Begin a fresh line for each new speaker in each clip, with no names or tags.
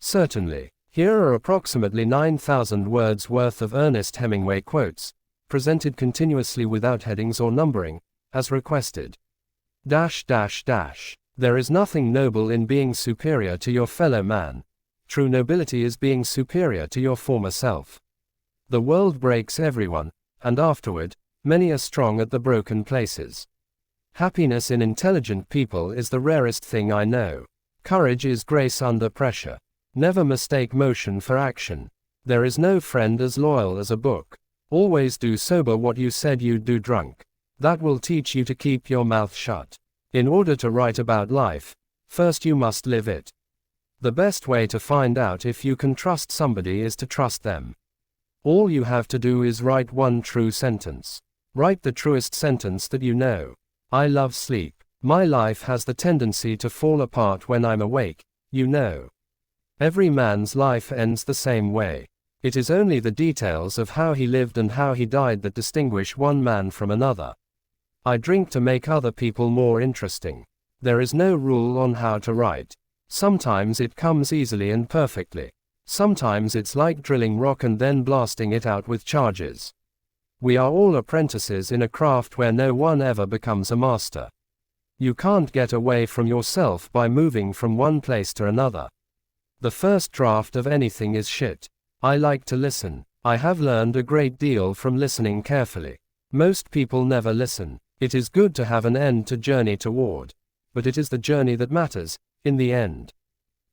Certainly. Here are approximately 9,000 words worth of Ernest Hemingway quotes, presented continuously without headings or numbering, as requested. There is nothing noble in being superior to your fellow man. True nobility is being superior to your former self. The world breaks everyone, and afterward, many are strong at the broken places. Happiness in intelligent people is the rarest thing I know. Courage is grace under pressure. Never mistake motion for action. There is no friend as loyal as a book. Always do sober what you said you'd do drunk. That will teach you to keep your mouth shut. In order to write about life, first you must live it. The best way to find out if you can trust somebody is to trust them. All you have to do is write one true sentence. Write the truest sentence that you know. I love sleep. My life has the tendency to fall apart when I'm awake, you know. Every man's life ends the same way. It is only the details of how he lived and how he died that distinguish one man from another. I drink to make other people more interesting. There is no rule on how to write. Sometimes it comes easily and perfectly. Sometimes it's like drilling rock and then blasting it out with charges. We are all apprentices in a craft where no one ever becomes a master. You can't get away from yourself by moving from one place to another. The first draft of anything is shit. I like to listen. I have learned a great deal from listening carefully. Most people never listen. It is good to have an end to journey toward. But it is the journey that matters, in the end.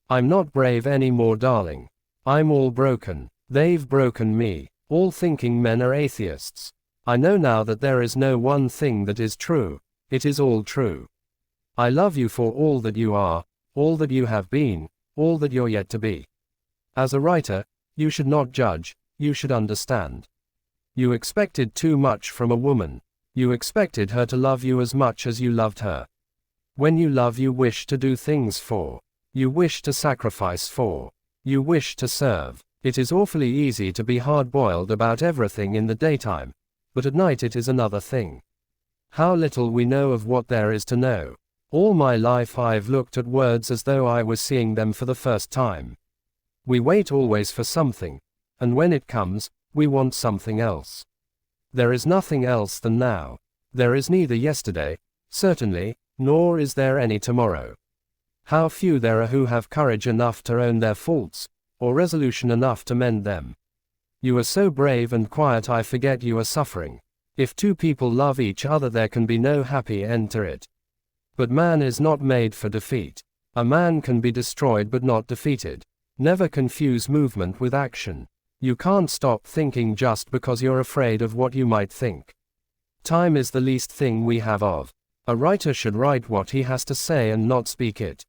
I'm not brave anymore, darling. I'm all broken. They've broken me. All thinking men are atheists. I know now that there is no one thing that is true. It is all true. I love you for all that you are, all that you have been, all that you're yet to be. As a writer, you should not judge, you should understand. You expected too much from a woman. You expected her to love you as much as you loved her. When you love, you wish to do things for. You wish to sacrifice for. You wish to serve. It is awfully easy to be hard-boiled about everything in the daytime, but at night it is another thing. How little we know of what there is to know. All my life I've looked at words as though I was seeing them for the first time. We wait always for something, and when it comes, we want something else. There is nothing else than now. There is neither yesterday, certainly, nor is there any tomorrow. How few there are who have courage enough to own their faults, or resolution enough to mend them. You are so brave and quiet I forget you are suffering. If two people love each other there can be no happy end to it. But man is not made for defeat. A man can be destroyed but not defeated. Never confuse movement with action. You can't stop thinking just because you're afraid of what you might think. Time is the least thing we have of. A writer should write what he has to say and not speak it.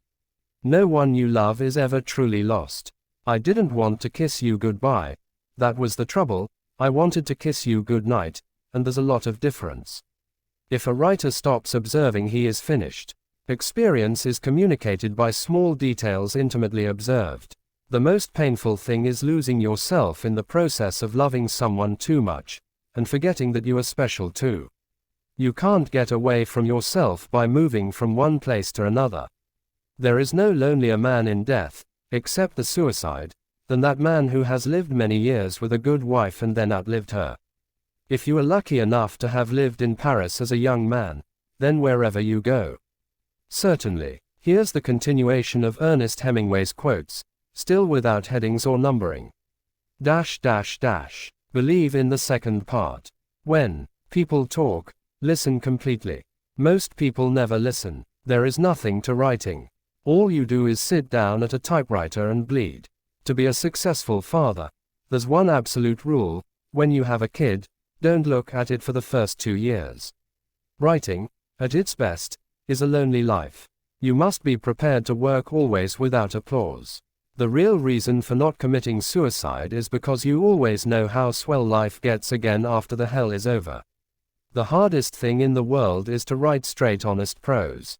No one you love is ever truly lost. I didn't want to kiss you goodbye. That was the trouble. I wanted to kiss you goodnight, and there's a lot of difference. If a writer stops observing, he is finished. Experience is communicated by small details intimately observed. The most painful thing is losing yourself in the process of loving someone too much, and forgetting that you are special too. You can't get away from yourself by moving from one place to another. There is no lonelier man in death, except the suicide, than that man who has lived many years with a good wife and then outlived her. If you are lucky enough to have lived in Paris as a young man, then wherever you go. Certainly. Here's the continuation of Ernest Hemingway's quotes, still without headings or numbering. Believe in the second part. When people talk, listen completely. Most people never listen. There is nothing to writing. All you do is sit down at a typewriter and bleed. To be a successful father, there's one absolute rule: when you have a kid, don't look at it for the first 2 years. Writing, at its best, is a lonely life. You must be prepared to work always without applause. The real reason for not committing suicide is because you always know how swell life gets again after the hell is over. The hardest thing in the world is to write straight, honest prose.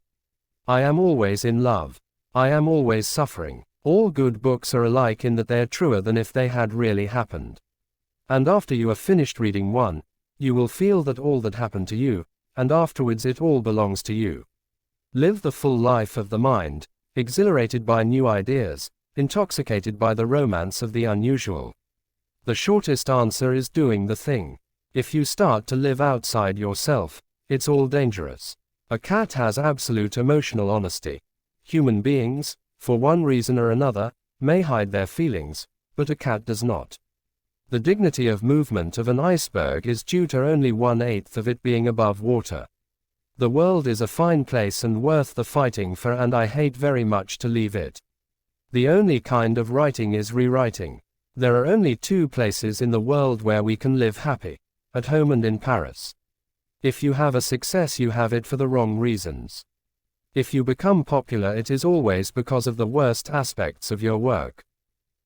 I am always in love. I am always suffering. All good books are alike in that they are truer than if they had really happened. And after you have finished reading one, you will feel that all that happened to you, and afterwards it all belongs to you. Live the full life of the mind, exhilarated by new ideas, intoxicated by the romance of the unusual. The shortest answer is doing the thing. If you start to live outside yourself, it's all dangerous. A cat has absolute emotional honesty. Human beings, for one reason or another, may hide their feelings, but a cat does not. The dignity of movement of an iceberg is due to only 1/8 of it being above water. The world is a fine place and worth the fighting for, and I hate very much to leave it. The only kind of writing is rewriting. There are only two places in the world where we can live happy: at home and in Paris. If you have a success, you have it for the wrong reasons. If you become popular, it is always because of the worst aspects of your work.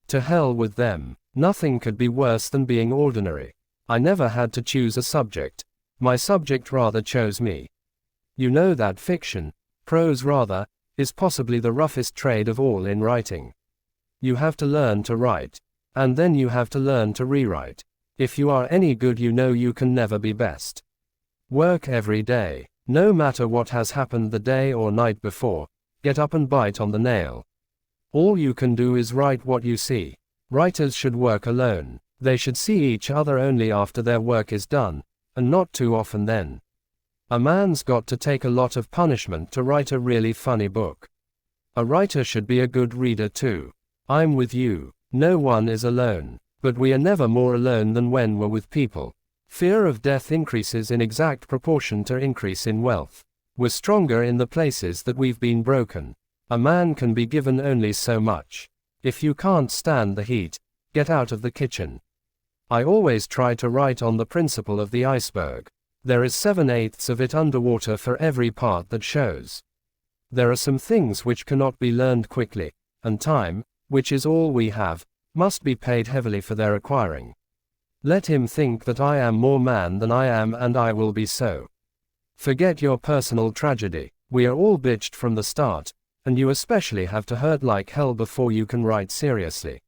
To hell with them. Nothing could be worse than being ordinary. I never had to choose a subject. My subject rather chose me. You know that fiction, prose rather, is possibly the roughest trade of all in writing. You have to learn to write. And then you have to learn to rewrite. If you are any good, you know you can never be best. Work every day. No matter what has happened the day or night before, get up and bite on the nail. All you can do is write what you see. Writers should work alone. They should see each other only after their work is done, and not too often then. A man's got to take a lot of punishment to write a really funny book. A writer should be a good reader too. I'm with you. No one is alone. But we are never more alone than when we're with people. Fear of death increases in exact proportion to increase in wealth. We're stronger in the places that we've been broken. A man can be given only so much. If you can't stand the heat, get out of the kitchen. I always try to write on the principle of the iceberg. There is 7/8 of it underwater for every part that shows. There are some things which cannot be learned quickly, and time, which is all we have, must be paid heavily for their acquiring. Let him think that I am more man than I am, and I will be so. Forget your personal tragedy. We are all bitched from the start, and you especially have to hurt like hell before you can write seriously.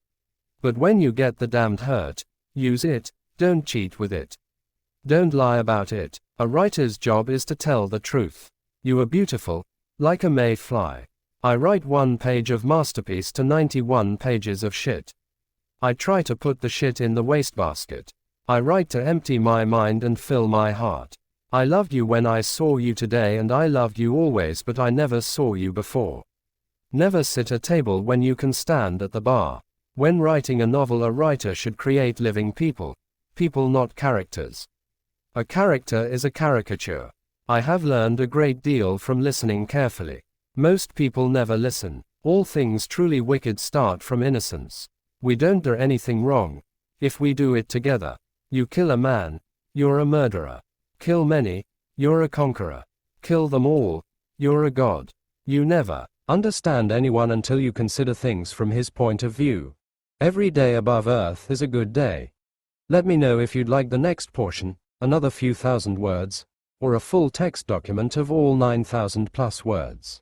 But when you get the damned hurt, use it, don't cheat with it. Don't lie about it. A writer's job is to tell the truth. You are beautiful, like a mayfly. I write 1 page of masterpiece to 91 pages of shit. I try to put the shit in the wastebasket. I write to empty my mind and fill my heart. I loved you when I saw you today, and I loved you always, but I never saw you before. Never sit at table when you can stand at the bar. When writing a novel, a writer should create living people. People, not characters. A character is a caricature. I have learned a great deal from listening carefully. Most people never listen. All things truly wicked start from innocence. We don't do anything wrong. If we do it together. You kill a man, you're a murderer. Kill many, you're a conqueror. Kill them all, you're a god. You never understand anyone until you consider things from his point of view. Every day above Earth is a good day. Let me know if you'd like the next portion, another few thousand words, or a full text document of all 9,000+ words.